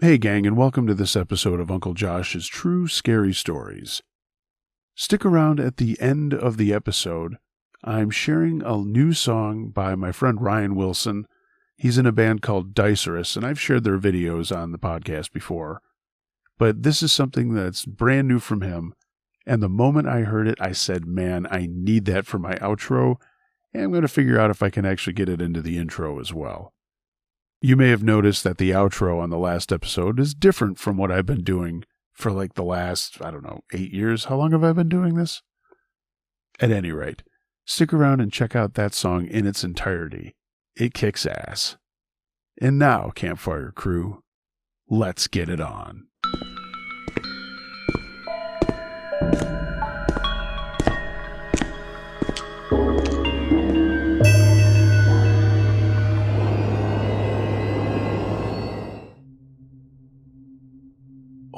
Hey gang, and welcome to this episode of Uncle Josh's True Scary Stories. Stick around at the end of the episode. I'm sharing a new song by my friend Ryan Wilson. He's in a band called Dicerus, and I've shared their videos on the podcast before. But this is something that's brand new from him, and the moment I heard it, I said, man, I need that for my outro, and I'm going to figure out if I can actually get it into the intro as well. You may have noticed that the outro on the last episode is different from what I've been doing for like the last, 8 years. How long have I been doing this? At any rate, stick around and check out that song in its entirety. It kicks ass. And now, Campfire Crew, let's get it on.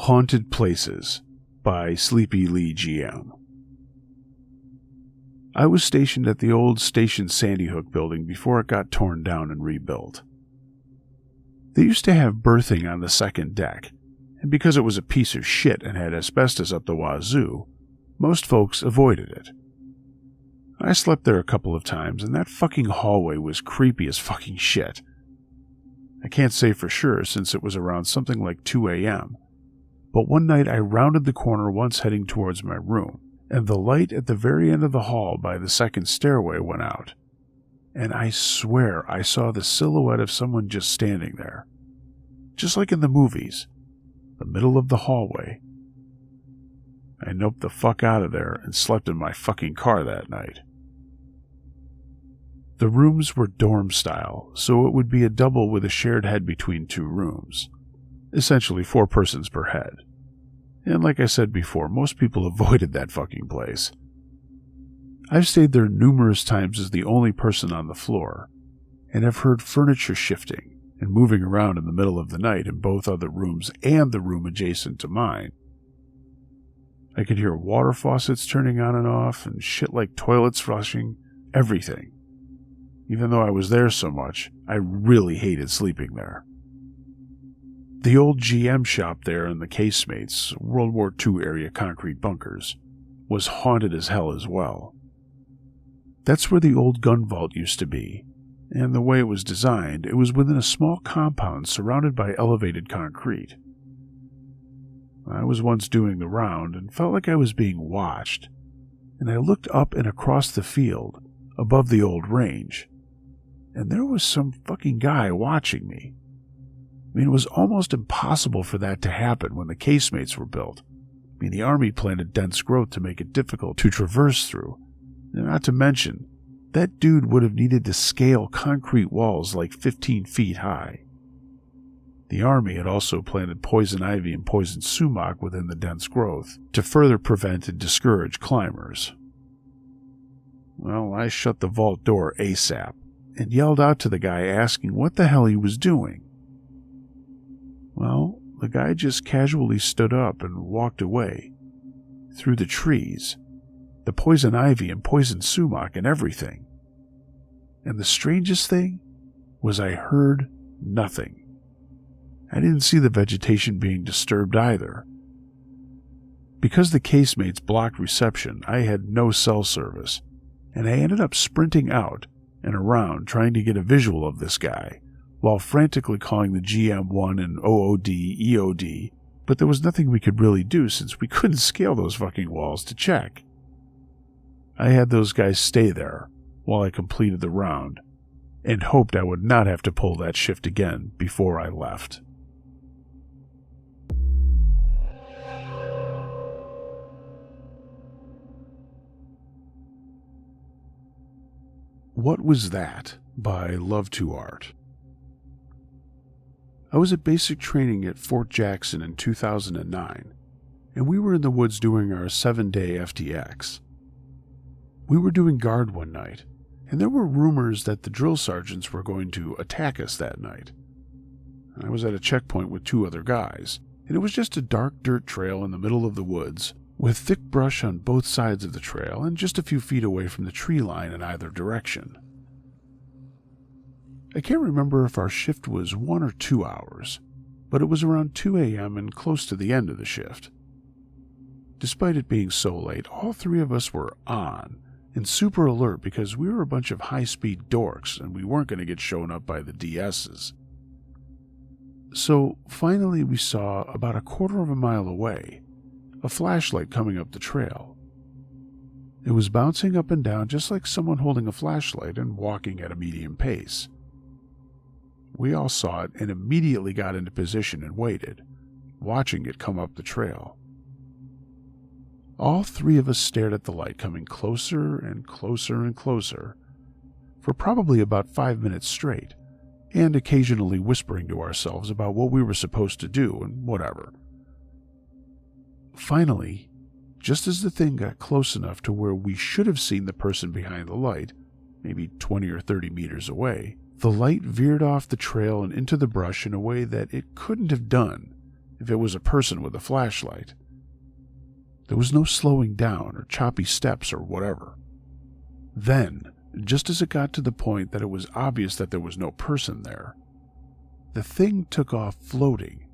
Haunted Places by Sleepy Lee GM. I was stationed at the old Station Sandy Hook building before it got torn down and rebuilt. They used to have berthing on the second deck, and because it was a piece of shit and had asbestos up the wazoo, most folks avoided it. I slept there a couple of times, and that fucking hallway was creepy as fucking shit. I can't say for sure since it was around something like 2 a.m., but one night I rounded the corner once heading towards my room, and the light at the very end of the hall by the second stairway went out, and I swear I saw the silhouette of someone just standing there, just like in the movies, the middle of the hallway. I noped the fuck out of there and slept in my fucking car that night. The rooms were dorm style, so it would be a double with a shared head between two rooms. Essentially 4 persons per head. And like I said before, most people avoided that fucking place. I've stayed there numerous times as the only person on the floor, and have heard furniture shifting and moving around in the middle of the night in both other rooms and the room adjacent to mine. I could hear water faucets turning on and off and shit like toilets flushing, everything. Even though I was there so much, I really hated sleeping there. The old GM shop there in the Casemates, World War II area concrete bunkers, was haunted as hell as well. That's where the old gun vault used to be, and the way it was designed, it was within a small compound surrounded by elevated concrete. I was once doing the round and felt like I was being watched, and I looked up and across the field, above the old range, and there was some fucking guy watching me. I mean, it was almost impossible for that to happen when the casemates were built. I mean, the Army planted dense growth to make it difficult to traverse through. And not to mention, that dude would have needed to scale concrete walls like 15 feet high. The Army had also planted poison ivy and poison sumac within the dense growth to further prevent and discourage climbers. Well, I shut the vault door ASAP and yelled out to the guy asking what the hell he was doing. Well, the guy just casually stood up and walked away, through the trees, the poison ivy and poison sumac and everything. And the strangest thing was I heard nothing. I didn't see the vegetation being disturbed either. Because the casemates blocked reception, I had no cell service, and I ended up sprinting out and around trying to get a visual of this guy, while frantically calling the GM1 and OOD, EOD, but there was nothing we could really do since we couldn't scale those fucking walls to check. I had those guys stay there while I completed the round, and hoped I would not have to pull that shift again before I left. What Was That? By Love to Art. I was at basic training at Fort Jackson in 2009, and we were in the woods doing our 7-day FTX. We were doing guard one night, and there were rumors that the drill sergeants were going to attack us that night. I was at a checkpoint with 2 other guys, and it was just a dark dirt trail in the middle of the woods, with thick brush on both sides of the trail and just a few feet away from the tree line in either direction. I can't remember if our shift was 1 or 2 hours, but it was around 2 a.m. and close to the end of the shift. Despite it being so late, all three of us were on and super alert because we were a bunch of high-speed dorks and we weren't going to get shown up by the DSs. So finally we saw, about a quarter of a mile away, a flashlight coming up the trail. It was bouncing up and down just like someone holding a flashlight and walking at a medium pace. We all saw it and immediately got into position and waited, watching it come up the trail. All three of us stared at the light coming closer and closer and closer for probably about 5 minutes straight, and occasionally whispering to ourselves about what we were supposed to do and whatever. Finally, just as the thing got close enough to where we should have seen the person behind the light, maybe 20 or 30 meters away, the light veered off the trail and into the brush in a way that it couldn't have done if it was a person with a flashlight. There was no slowing down or choppy steps or whatever. Then, just as it got to the point that it was obvious that there was no person there, the thing took off floating,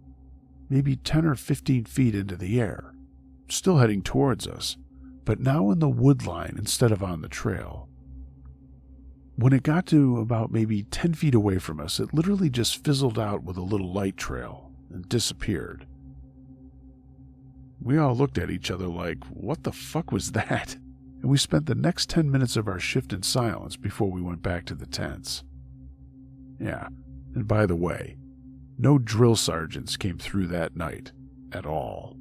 maybe 10 or 15 feet into the air, still heading towards us, but now in the wood line instead of on the trail. When it got to about maybe 10 feet away from us, it literally just fizzled out with a little light trail and disappeared. We all looked at each other like, what the fuck was that? And we spent the next 10 minutes of our shift in silence before we went back to the tents. Yeah, and by the way, no drill sergeants came through that night at all.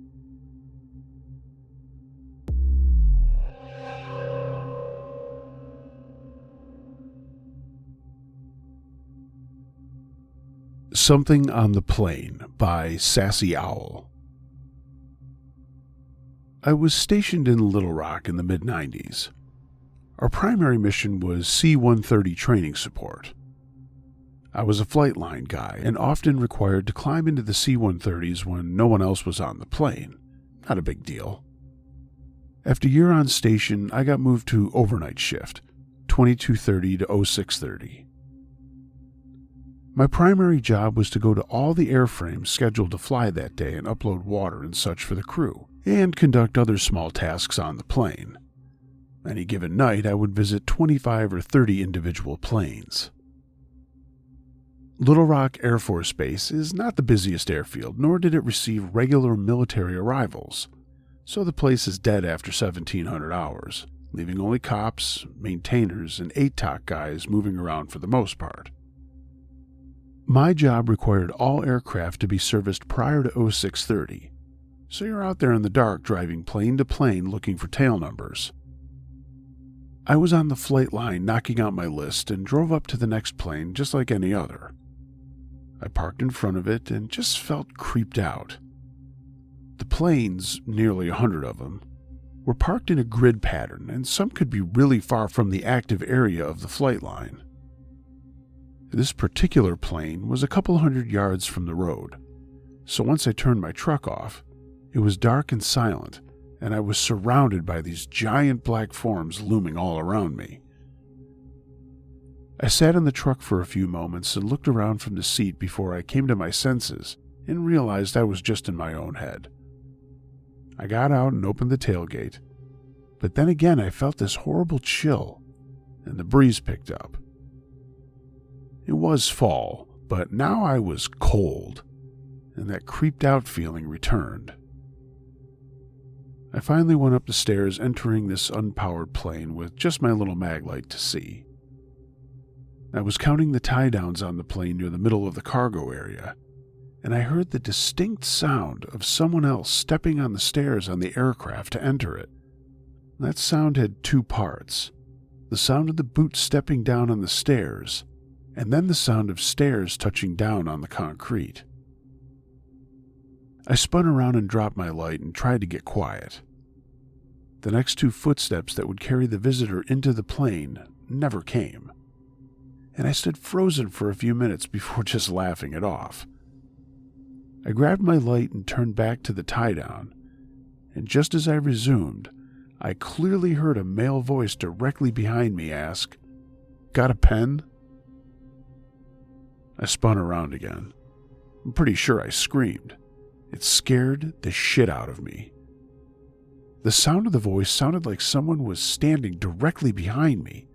Something on the Plain by Sassy Owl. I was stationed in Little Rock in the mid-90s. Our primary mission was C-130 training support. I was a flight line guy and often required to climb into the C-130s when no one else was on the plane. Not a big deal. After a year on station, I got moved to overnight shift, 2230 to 0630. My primary job was to go to all the airframes scheduled to fly that day and upload water and such for the crew, and conduct other small tasks on the plane. Any given night, I would visit 25 or 30 individual planes. Little Rock Air Force Base is not the busiest airfield, nor did it receive regular military arrivals, so the place is dead after 1700 hours, leaving only cops, maintainers, and ATOC guys moving around for the most part. My job required all aircraft to be serviced prior to 0630, so you're out there in the dark driving plane to plane looking for tail numbers. I was on the flight line knocking out my list and drove up to the next plane just like any other. I parked in front of it and just felt creeped out. The planes, nearly 100 of them, were parked in a grid pattern, and some could be really far from the active area of the flight line. This particular plane was a couple hundred yards from the road, so once I turned my truck off, it was dark and silent, and I was surrounded by these giant black forms looming all around me. I sat in the truck for a few moments and looked around from the seat before I came to my senses and realized I was just in my own head. I got out and opened the tailgate, but then again I felt this horrible chill, and the breeze picked up. It was fall, but now I was cold, and that creeped out feeling returned. I finally went up the stairs, entering this unpowered plane with just my little mag light to see. I was counting the tie-downs on the plane near the middle of the cargo area, and I heard the distinct sound of someone else stepping on the stairs on the aircraft to enter it. That sound had two parts: the sound of the boots stepping down on the stairs, and then the sound of stairs touching down on the concrete. I spun around and dropped my light and tried to get quiet. The next two footsteps that would carry the visitor into the plane never came, and I stood frozen for a few minutes before just laughing it off. I grabbed my light and turned back to the tie-down, and just as I resumed, I clearly heard a male voice directly behind me ask, "Got a pen?" I spun around again. I'm pretty sure I screamed. It scared the shit out of me. The sound of the voice sounded like someone was standing directly behind me,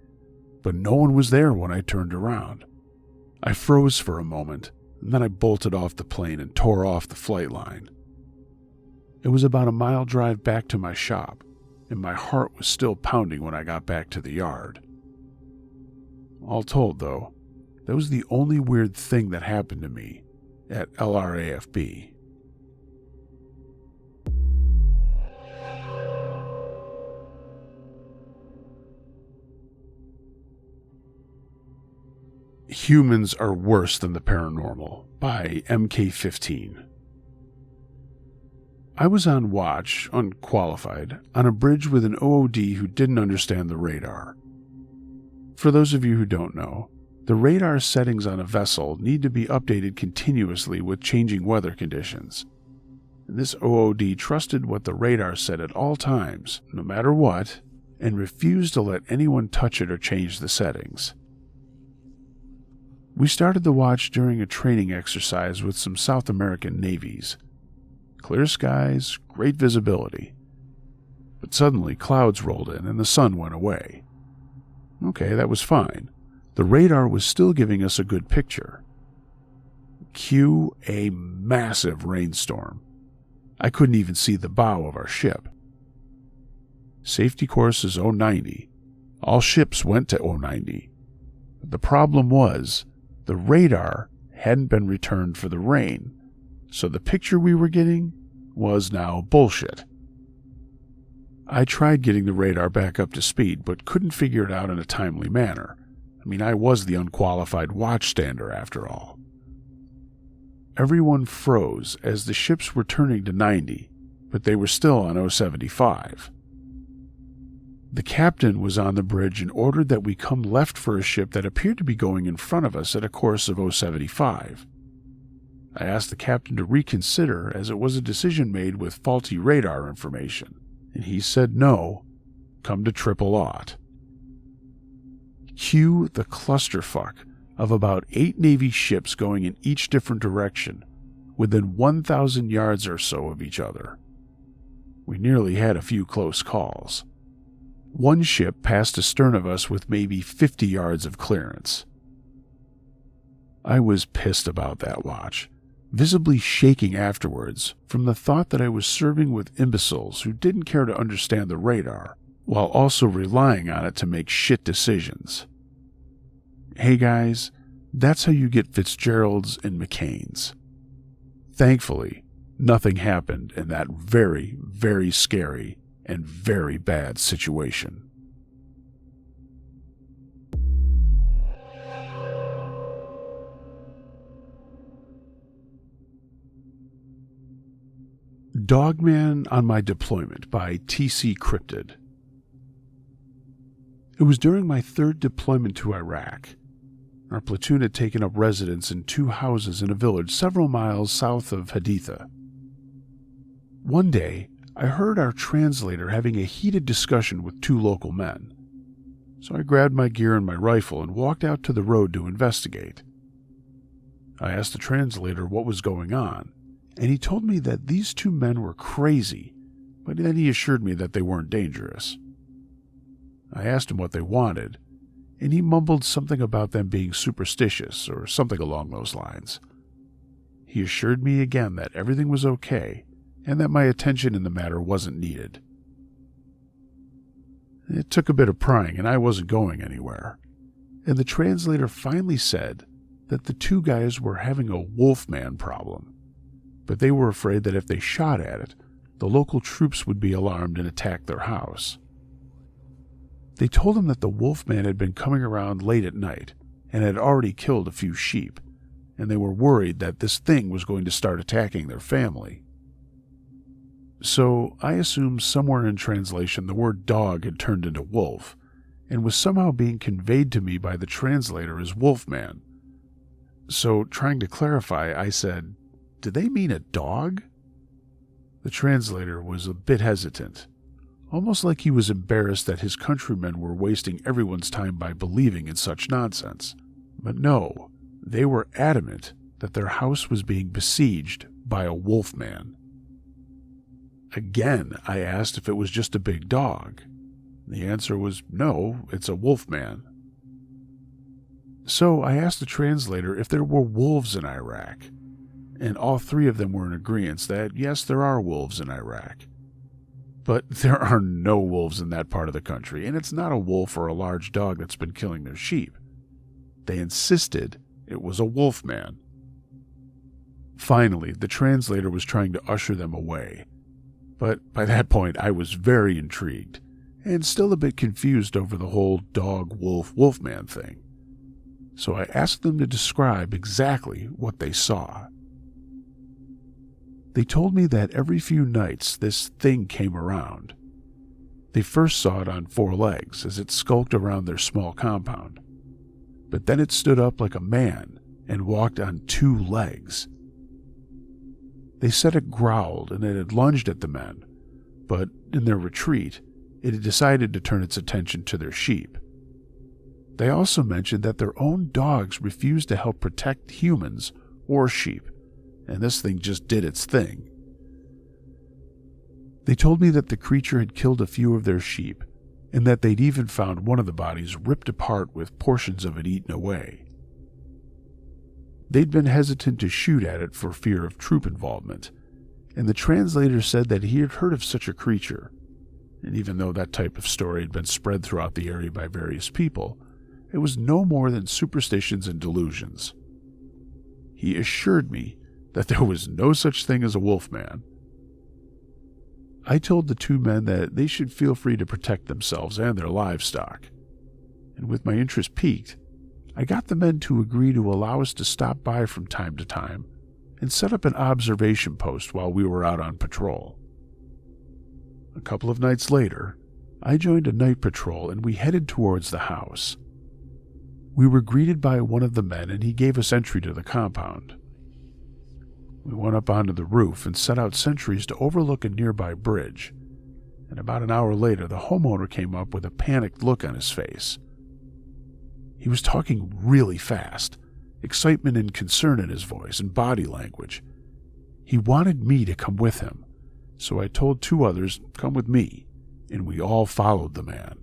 but no one was there when I turned around. I froze for a moment, and then I bolted off the plane and tore off the flight line. It was about a mile drive back to my shop, and my heart was still pounding when I got back to the yard. All told, though, that was the only weird thing that happened to me at LRAFB. Humans Are Worse Than the Paranormal by MK15. I was on watch, unqualified, on a bridge with an OOD who didn't understand the radar. For those of you who don't know, the radar settings on a vessel need to be updated continuously with changing weather conditions. This OOD trusted what the radar said at all times, no matter what, and refused to let anyone touch it or change the settings. We started the watch during a training exercise with some South American navies. Clear skies, great visibility. But suddenly clouds rolled in and the sun went away. Okay, that was fine. The radar was still giving us a good picture. Cue a massive rainstorm. I couldn't even see the bow of our ship. Safety course is 090. All ships went to 090. The problem was, the radar hadn't been returned for the rain, so the picture we were getting was now bullshit. I tried getting the radar back up to speed, but couldn't figure it out in a timely manner. I mean, I was the unqualified watchstander after all. Everyone froze as the ships were turning to 90, but they were still on 075. The captain was on the bridge and ordered that we come left for a ship that appeared to be going in front of us at a course of 075. I asked the captain to reconsider as it was a decision made with faulty radar information, and he said no, come to 000. Cue the clusterfuck of about 8 Navy ships going in each different direction, within 1,000 yards or so of each other. We nearly had a few close calls. One ship passed astern of us with maybe 50 yards of clearance. I was pissed about that watch, visibly shaking afterwards from the thought that I was serving with imbeciles who didn't care to understand the radar, while also relying on it to make shit decisions. Hey guys, that's how you get Fitzgeralds and McCains. Thankfully, nothing happened in that very, very scary and very bad situation. Dogman on My Deployment by T.C. Cryptid. It was during my 3rd deployment to Iraq. Our platoon had taken up residence in 2 houses in a village several miles south of Haditha. One day, I heard our translator having a heated discussion with 2 local men. So I grabbed my gear and my rifle and walked out to the road to investigate. I asked the translator what was going on, and he told me that these 2 men were crazy, but then he assured me that they weren't dangerous. I asked him what they wanted, and he mumbled something about them being superstitious or something along those lines. He assured me again that everything was okay, and that my attention in the matter wasn't needed. It took a bit of prying, and I wasn't going anywhere, and the translator finally said that the 2 guys were having a wolfman problem, but they were afraid that if they shot at it, the local troops would be alarmed and attack their house. They told him that the wolfman had been coming around late at night and had already killed a few sheep, and they were worried that this thing was going to start attacking their family. So I assumed somewhere in translation the word dog had turned into wolf, and was somehow being conveyed to me by the translator as wolfman. So, trying to clarify, I said, "Did they mean a dog?" The translator was a bit hesitant, almost like he was embarrassed that his countrymen were wasting everyone's time by believing in such nonsense. But no, they were adamant that their house was being besieged by a wolf man. Again, I asked if it was just a big dog. The answer was no, it's a wolf man. So I asked the translator if there were wolves in Iraq, and all three of them were in agreement that yes, there are wolves in Iraq. But there are no wolves in that part of the country, and it's not a wolf or a large dog that's been killing their sheep. They insisted it was a wolf man. Finally, the translator was trying to usher them away, but by that point I was very intrigued, and still a bit confused over the whole dog-wolf-wolfman thing. So I asked them to describe exactly what they saw. They told me that every few nights this thing came around. They first saw it on 4 legs as it skulked around their small compound, but then it stood up like a man and walked on 2 legs. They said it growled and it had lunged at the men, but in their retreat, it had decided to turn its attention to their sheep. They also mentioned that their own dogs refused to help protect humans or sheep, and this thing just did its thing. They told me that the creature had killed a few of their sheep, and that they'd even found one of the bodies ripped apart with portions of it eaten away. They'd been hesitant to shoot at it for fear of troop involvement, and the translator said that he had heard of such a creature, and even though that type of story had been spread throughout the area by various people, it was no more than superstitions and delusions. He assured me that there was no such thing as a wolfman. I told the 2 men that they should feel free to protect themselves and their livestock, and with my interest piqued, I got the men to agree to allow us to stop by from time to time and set up an observation post while we were out on patrol. A couple of nights later, I joined a night patrol and we headed towards the house. We were greeted by one of the men and he gave us entry to the compound. We went up onto the roof and set out sentries to overlook a nearby bridge, and about an hour later the homeowner came up with a panicked look on his face. He was talking really fast, excitement and concern in his voice and body language. He wanted me to come with him, so I told 2 others, "Come with me," and we all followed the man.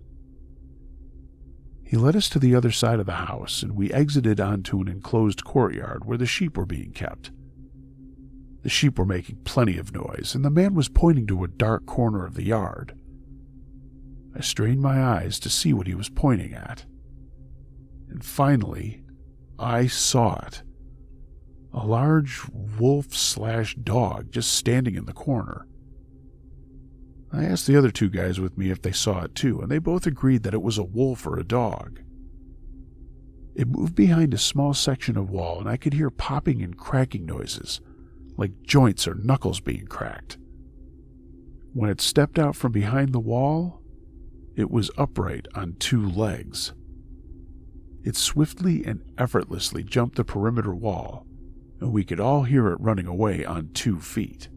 He led us to the other side of the house, and we exited onto an enclosed courtyard where the sheep were being kept. The sheep were making plenty of noise, and the man was pointing to a dark corner of the yard. I strained my eyes to see what he was pointing at. And finally, I saw it. A large wolf/dog just standing in the corner. I asked the other 2 guys with me if they saw it too, and they both agreed that it was a wolf or a dog. It moved behind a small section of wall, and I could hear popping and cracking noises, like joints or knuckles being cracked. When it stepped out from behind the wall, it was upright on 2 legs. It swiftly and effortlessly jumped the perimeter wall, and we could all hear it running away on 2 feet.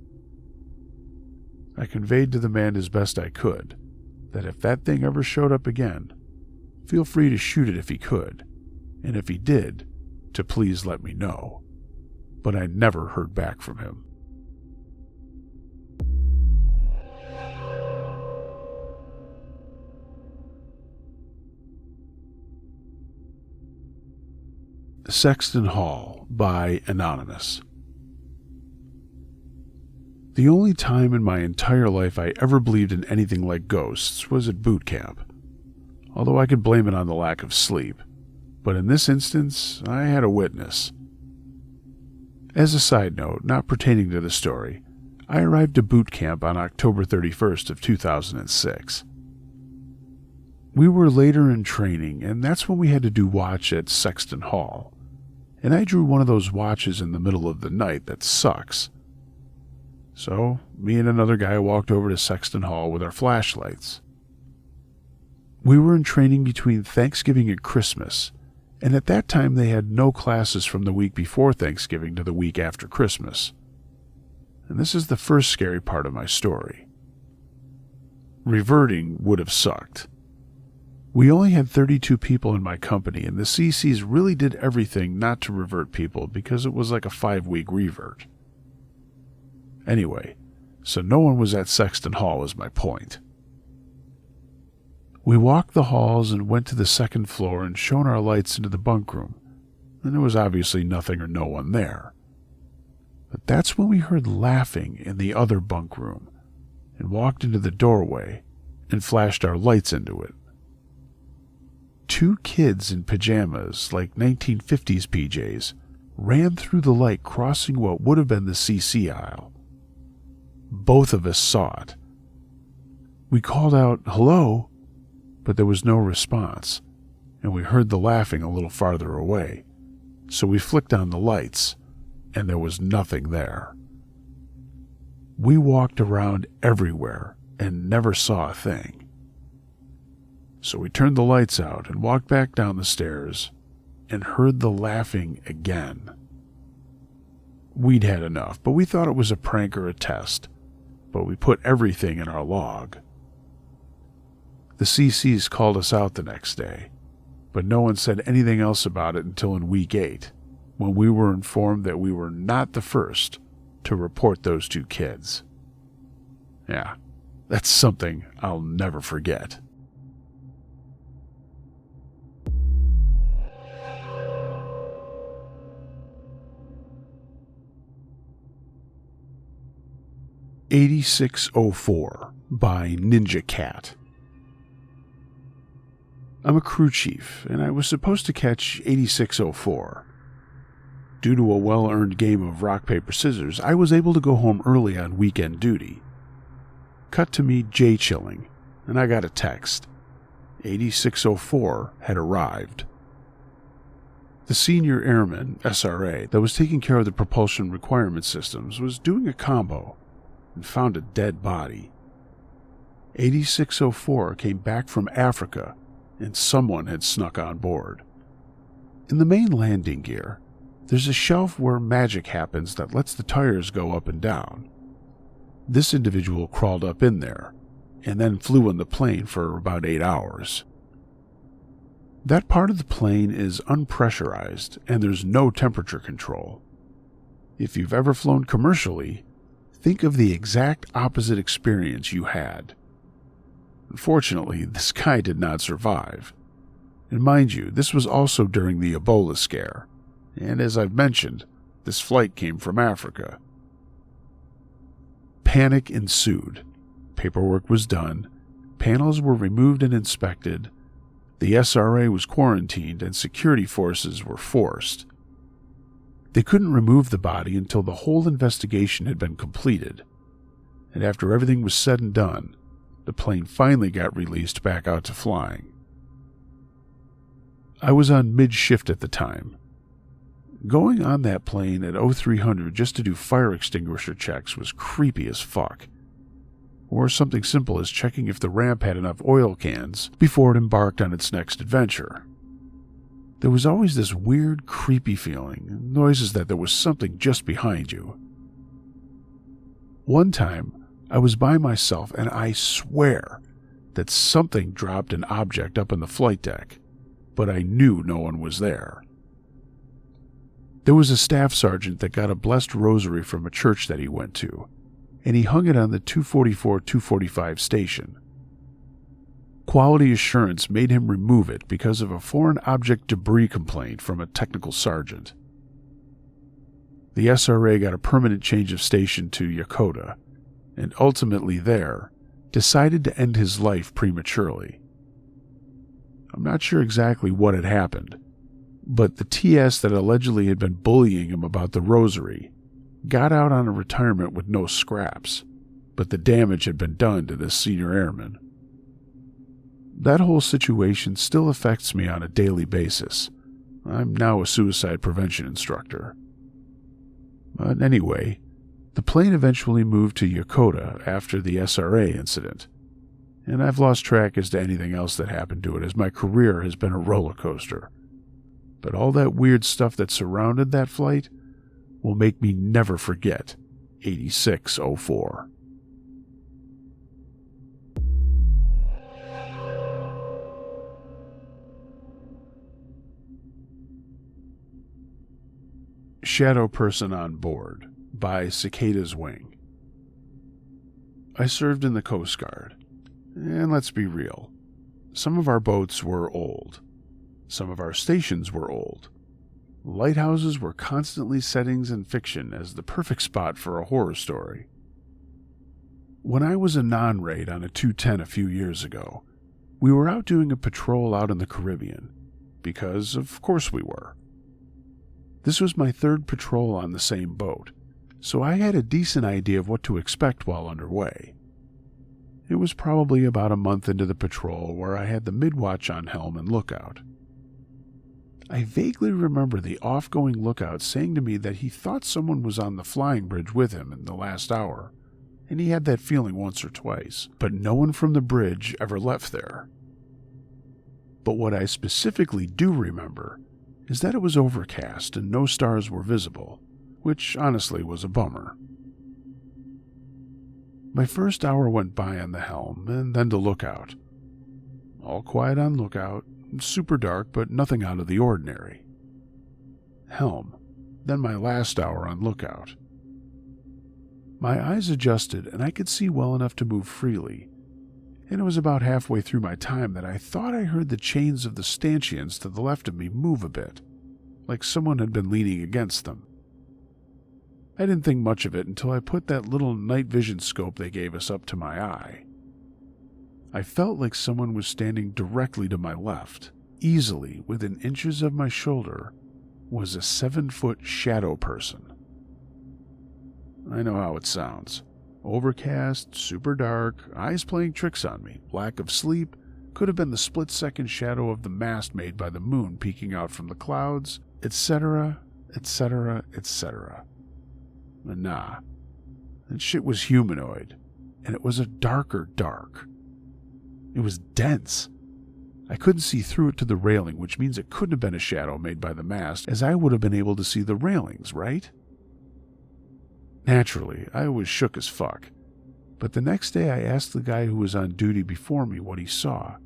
I conveyed to the man as best I could that if that thing ever showed up again, feel free to shoot it if he could, and if he did, to please let me know. But I never heard back from him. Sexton Hall by Anonymous. The only time in my entire life I ever believed in anything like ghosts was at boot camp, although I could blame it on the lack of sleep. But in this instance, I had a witness. As a side note, not pertaining to the story, I arrived at boot camp on October 31st of 2006. We were later in training, and that's when we had to do watch at Sexton Hall, and I drew one of those watches in the middle of the night that sucks. So, me and another guy walked over to Sexton Hall with our flashlights. We were in training between Thanksgiving and Christmas, and at that time they had no classes from the week before Thanksgiving to the week after Christmas. And this is the first scary part of my story. Reverting would have sucked. We only had 32 people in my company, and the CCs really did everything not to revert people because it was like a 5-week revert. Anyway, so no one was at Sexton Hall is my point. We walked the halls and went to the second floor and shone our lights into the bunk room, and there was obviously nothing or no one there. But that's when we heard laughing in the other bunk room and walked into the doorway and flashed our lights into it. 2 kids in pajamas, like 1950s PJs, ran through the light crossing what would have been the CC aisle. Both of us saw it. We called out, "Hello?" but there was no response, and we heard the laughing a little farther away, so we flicked on the lights, and there was nothing there. We walked around everywhere and never saw a thing. So we turned the lights out and walked back down the stairs and heard the laughing again. We'd had enough, but we thought it was a prank or a test, but we put everything in our log. The CCs called us out the next day, but no one said anything else about it until in week 8, when we were informed that we were not the first to report those 2 kids. Yeah, that's something I'll never forget. "8604" by Ninja Cat. I'm a crew chief, and I was supposed to catch 8604. Due to a well-earned game of rock, paper, scissors, I was able to go home early on weekend duty. Cut to me J-chilling, and I got a text. 8604 had arrived. The senior airman, SRA, that was taking care of the propulsion requirement systems was doing a combo and found a dead body. 8604 came back from Africa, and someone had snuck on board. In the main landing gear, there's a shelf where magic happens that lets the tires go up and down. This individual crawled up in there, and then flew in the plane for about 8 hours. That part of the plane is unpressurized, and there's no temperature control. If you've ever flown commercially, think of the exact opposite experience you had. Unfortunately, this guy did not survive. And mind you, this was also during the Ebola scare, and as I've mentioned, this flight came from Africa. Panic ensued. Paperwork was done, panels were removed and inspected, the SRA was quarantined, and security forces were forced. They couldn't remove the body until the whole investigation had been completed, and after everything was said and done, the plane finally got released back out to flying. I was on mid-shift at the time. Going on that plane at 0300 just to do fire extinguisher checks was creepy as fuck. Or something simple as checking if the ramp had enough oil cans before it embarked on its next adventure. There was always this weird, creepy feeling, noises that there was something just behind you. One time, I was by myself, and I swear that something dropped an object up on the flight deck, but I knew no one was there. There was a staff sergeant that got a blessed rosary from a church that he went to, and he hung it on the 244-245 station. Quality assurance made him remove it because of a foreign object debris complaint from a technical sergeant. The SRA got a permanent change of station to Yokota, and ultimately there, decided to end his life prematurely. I'm not sure exactly what had happened, but the TS that allegedly had been bullying him about the rosary got out on a retirement with no scraps, but the damage had been done to this senior airman. That whole situation still affects me on a daily basis. I'm now a suicide prevention instructor. But anyway, the plane eventually moved to Yokota after the SRA incident, and I've lost track as to anything else that happened to it, as my career has been a roller coaster. But all that weird stuff that surrounded that flight will make me never forget 8604. Shadow Person on Board by Cicada's Wing. I served in the Coast Guard, and let's be real, some of our boats were old. Some of our stations were old. Lighthouses were constantly settings in fiction as the perfect spot for a horror story. When I was a non-raid on a 210 a few years ago, we were out doing a patrol out in the Caribbean, because of course we were. This was my third patrol on the same boat, so I had a decent idea of what to expect while underway. It was probably about a month into the patrol where I had the mid-watch on helm and lookout. I vaguely remember the off-going lookout saying to me that he thought someone was on the flying bridge with him in the last hour, and he had that feeling once or twice, but no one from the bridge ever left there. But what I specifically do remember is that it was overcast and no stars were visible, which honestly was a bummer. My first hour went by on the helm and then to lookout. All quiet on lookout, super dark but nothing out of the ordinary. Helm, then my last hour on lookout. My eyes adjusted and I could see well enough to move freely, and it was about halfway through my time that I thought I heard the chains of the stanchions to the left of me move a bit, like someone had been leaning against them. I didn't think much of it until I put that little night vision scope they gave us up to my eye. I felt like someone was standing directly to my left. Easily, within inches of my shoulder, was a 7-foot shadow person. I know how it sounds. Overcast, super dark, eyes playing tricks on me, lack of sleep, could have been the split-second shadow of the mast made by the moon peeking out from the clouds, etc., etc., etc. But nah, that shit was humanoid, and it was a darker dark. It was dense. I couldn't see through it to the railing, which means it couldn't have been a shadow made by the mast, as I would have been able to see the railings, right? Naturally, I was shook as fuck, but the next day I asked the guy who was on duty before me what he saw,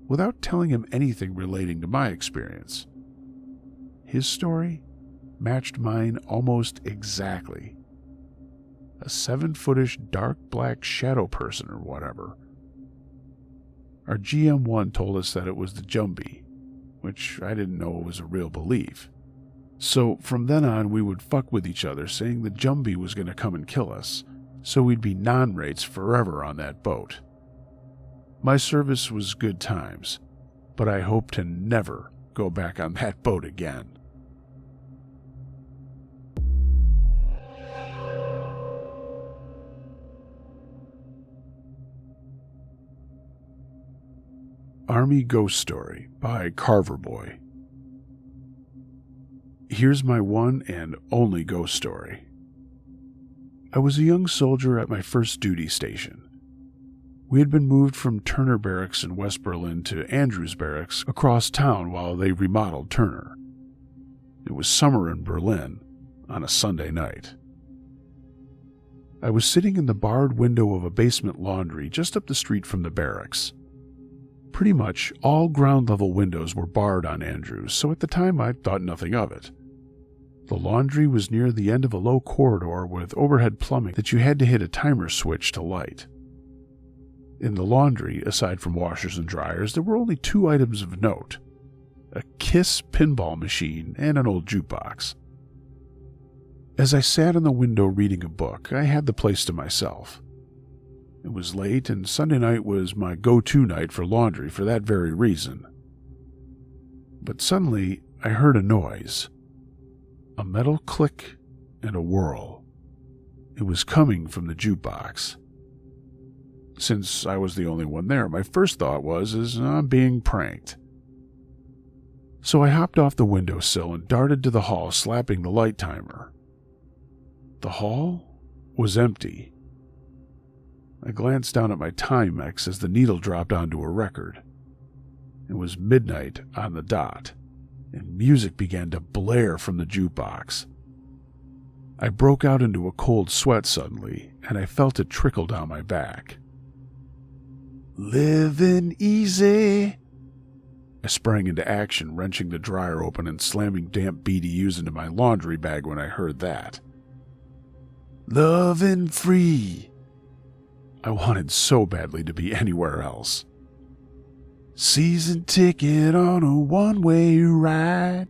without telling him anything relating to my experience. His story matched mine almost exactly. A 7-footish dark black shadow person or whatever. Our GM1 told us that it was the Jumbie, which I didn't know was a real belief. So from then on we would fuck with each other saying the Jumbie was going to come and kill us, so we'd be non-rates forever on that boat. My service was good times, but I hope to never go back on that boat again. Army Ghost Story by Carver Boy. Here's my one and only ghost story. I was a young soldier at my first duty station. We had been moved from Turner Barracks in West Berlin to Andrews Barracks across town while they remodeled Turner. It was summer in Berlin on a Sunday night. I was sitting in the barred window of a basement laundry just up the street from the barracks. Pretty much all ground-level windows were barred on Andrews, so at the time I thought nothing of it. The laundry was near the end of a low corridor with overhead plumbing that you had to hit a timer switch to light. In the laundry, aside from washers and dryers, there were only 2 items of note: a Kiss pinball machine and an old jukebox. As I sat in the window reading a book, I had the place to myself. It was late, and Sunday night was my go-to night for laundry for that very reason. But suddenly, I heard a noise. A metal click and a whirl. It was coming from the jukebox. Since I was the only one there, my first thought was, I'm being pranked. So I hopped off the windowsill and darted to the hall, slapping the light timer. The hall was empty. I glanced down at my Timex as the needle dropped onto a record. It was midnight on the dot, and music began to blare from the jukebox. I broke out into a cold sweat suddenly, and I felt it trickle down my back. Living easy. I sprang into action, wrenching the dryer open and slamming damp BDUs into my laundry bag when I heard that. Love and free. I wanted so badly to be anywhere else. Season ticket on a one-way ride.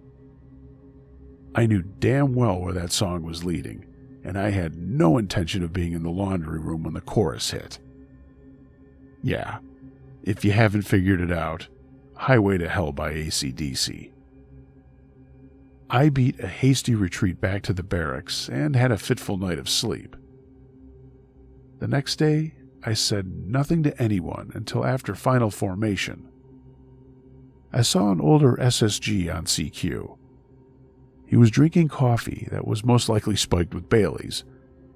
I knew damn well where that song was leading, and I had no intention of being in the laundry room when the chorus hit. Yeah, if you haven't figured it out, Highway to Hell by AC/DC. I beat a hasty retreat back to the barracks and had a fitful night of sleep. The next day, I said nothing to anyone until after final formation. I saw an older SSG on CQ. He was drinking coffee that was most likely spiked with Baileys,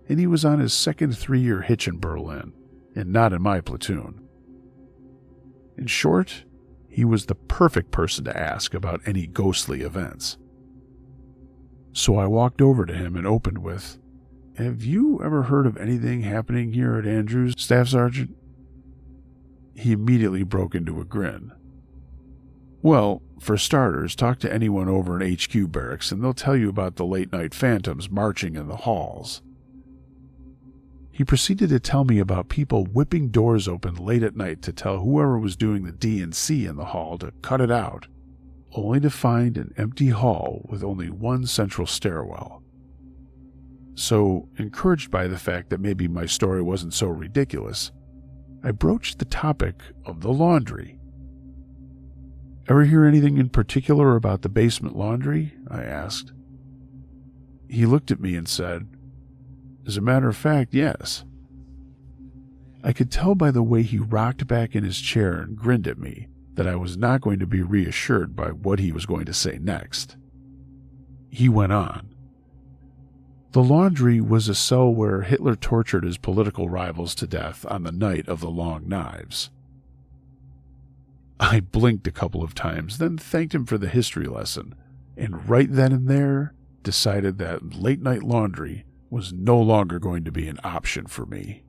and he was on his second 3-year hitch in Berlin, and not in my platoon. In short, he was the perfect person to ask about any ghostly events. So I walked over to him and opened with, "Have you ever heard of anything happening here at Andrews, Staff Sergeant?" He immediately broke into a grin. "Well, for starters, talk to anyone over in HQ barracks and they'll tell you about the late-night phantoms marching in the halls." He proceeded to tell me about people whipping doors open late at night to tell whoever was doing the D&C in the hall to cut it out, only to find an empty hall with only one central stairwell. So, encouraged by the fact that maybe my story wasn't so ridiculous, I broached the topic of the laundry. "Ever hear anything in particular about the basement laundry?" I asked. He looked at me and said, "As a matter of fact, yes." I could tell by the way he rocked back in his chair and grinned at me that I was not going to be reassured by what he was going to say next. He went on. The laundry was a cell where Hitler tortured his political rivals to death on the night of the Long Knives. I blinked a couple of times, then thanked him for the history lesson, and right then and there decided that late-night laundry was no longer going to be an option for me.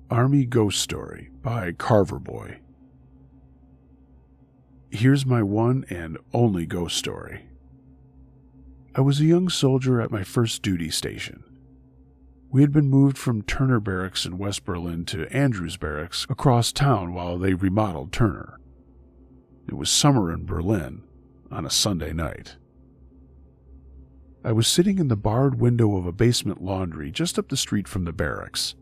Army Ghost Story by Carver Boy. Here's my one and only ghost story. I was a young soldier at my first duty station. We had been moved from Turner Barracks in West Berlin to Andrews Barracks across town while they remodeled Turner. It was summer in Berlin on a Sunday night. I was sitting in the barred window of a basement laundry just up the street from the barracks.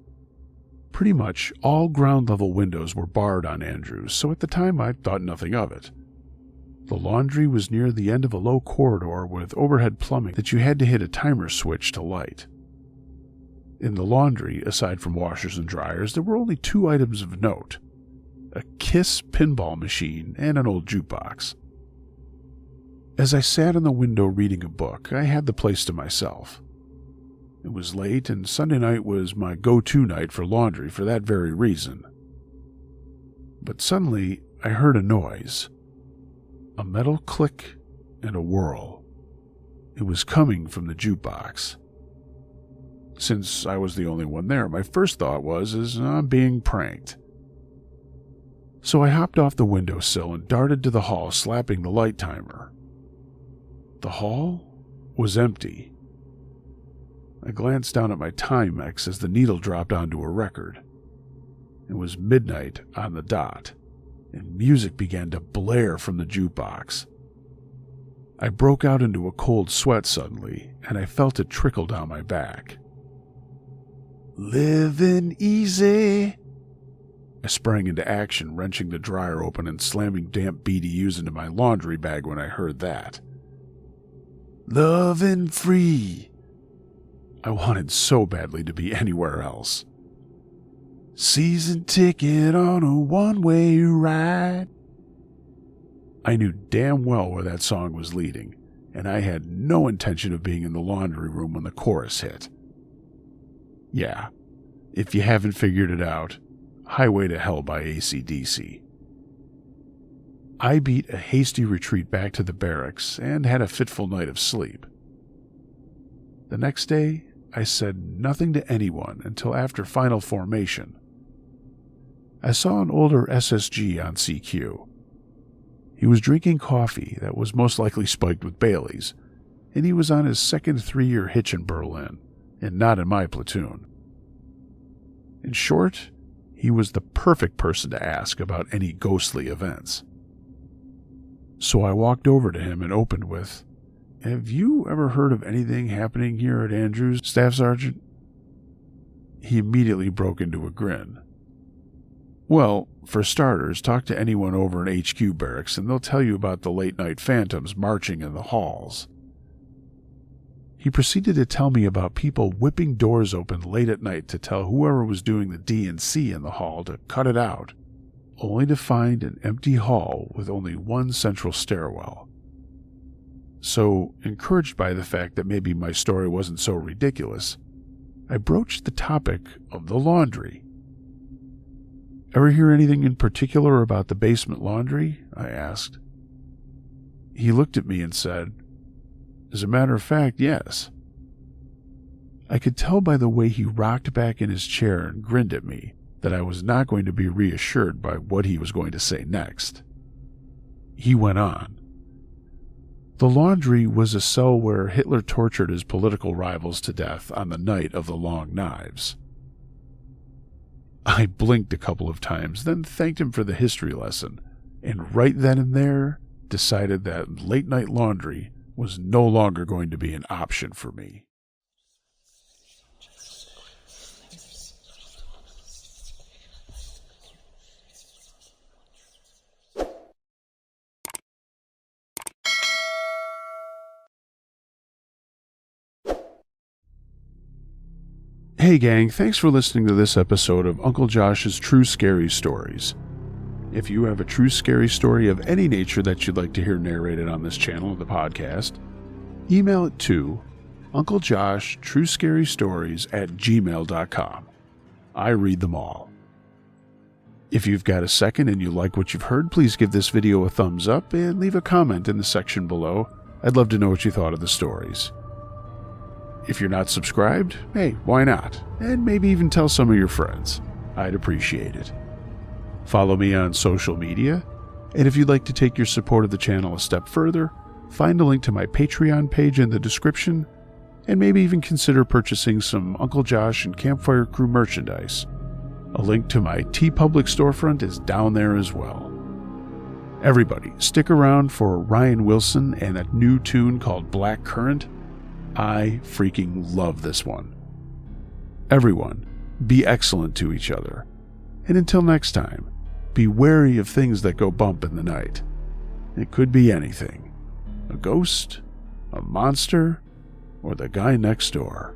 Pretty much all ground-level windows were barred on Andrews, so at the time I thought nothing of it. The laundry was near the end of a low corridor with overhead plumbing that you had to hit a timer switch to light. In the laundry, aside from washers and dryers, there were only 2 items of note: a Kiss pinball machine and an old jukebox. As I sat in the window reading a book, I had the place to myself. It was late, and Sunday night was my go-to night for laundry for that very reason. But suddenly, I heard a noise. A metal click and a whirl. It was coming from the jukebox. Since I was the only one there, my first thought was, I'm being pranked. So I hopped off the windowsill and darted to the hall, slapping the light timer. The hall was empty. I glanced down at my Timex as the needle dropped onto a record. It was midnight on the dot, and music began to blare from the jukebox. I broke out into a cold sweat suddenly, and I felt it trickle down my back. "Living easy." I sprang into action, wrenching the dryer open and slamming damp BDUs into my laundry bag when I heard that. "Love and free." I wanted so badly to be anywhere else. "Season ticket on a one-way ride." I knew damn well where that song was leading, and I had no intention of being in the laundry room when the chorus hit. Yeah, if you haven't figured it out, Highway to Hell by AC/DC. I beat a hasty retreat back to the barracks and had a fitful night of sleep. The next day, I said nothing to anyone until after final formation. I saw an older SSG on CQ. He was drinking coffee that was most likely spiked with Bailey's, and he was on his second 3-year hitch in Berlin, and not in my platoon. In short, he was the perfect person to ask about any ghostly events. So I walked over to him and opened with, "Have you ever heard of anything happening here at Andrews, Staff Sergeant?" He immediately broke into a grin. "Well, for starters, talk to anyone over in HQ barracks and they'll tell you about the late-night phantoms marching in the halls." He proceeded to tell me about people whipping doors open late at night to tell whoever was doing the D&C in the hall to cut it out, only to find an empty hall with only one central stairwell. So, encouraged by the fact that maybe my story wasn't so ridiculous, I broached the topic of the laundry. "Ever hear anything in particular about the basement laundry?" I asked. He looked at me and said, "As a matter of fact, yes." I could tell by the way he rocked back in his chair and grinned at me that I was not going to be reassured by what he was going to say next. He went on. "The laundry was a cell where Hitler tortured his political rivals to death on the night of the Long Knives." I blinked a couple of times, then thanked him for the history lesson, and right then and there decided that late-night laundry was no longer going to be an option for me. Hey gang, thanks for listening to this episode of Uncle Josh's True Scary Stories. If you have a true scary story of any nature that you'd like to hear narrated on this channel of the podcast, email it to unclejosh.truescarystories@gmail.com. I read them all. If you've got a second and you like what you've heard, please give this video a thumbs up and leave a comment in the section below. I'd love to know what you thought of the stories. If you're not subscribed, hey, why not? And maybe even tell some of your friends. I'd appreciate it. Follow me on social media, and if you'd like to take your support of the channel a step further, find a link to my Patreon page in the description, and maybe even consider purchasing some Uncle Josh and Campfire Crew merchandise. A link to my TeePublic storefront is down there as well. Everybody, stick around for Ryan Wilson and a new tune called Black Current. I freaking love this one. Everyone, be excellent to each other. And until next time, be wary of things that go bump in the night. It could be anything. A ghost, a monster, or the guy next door.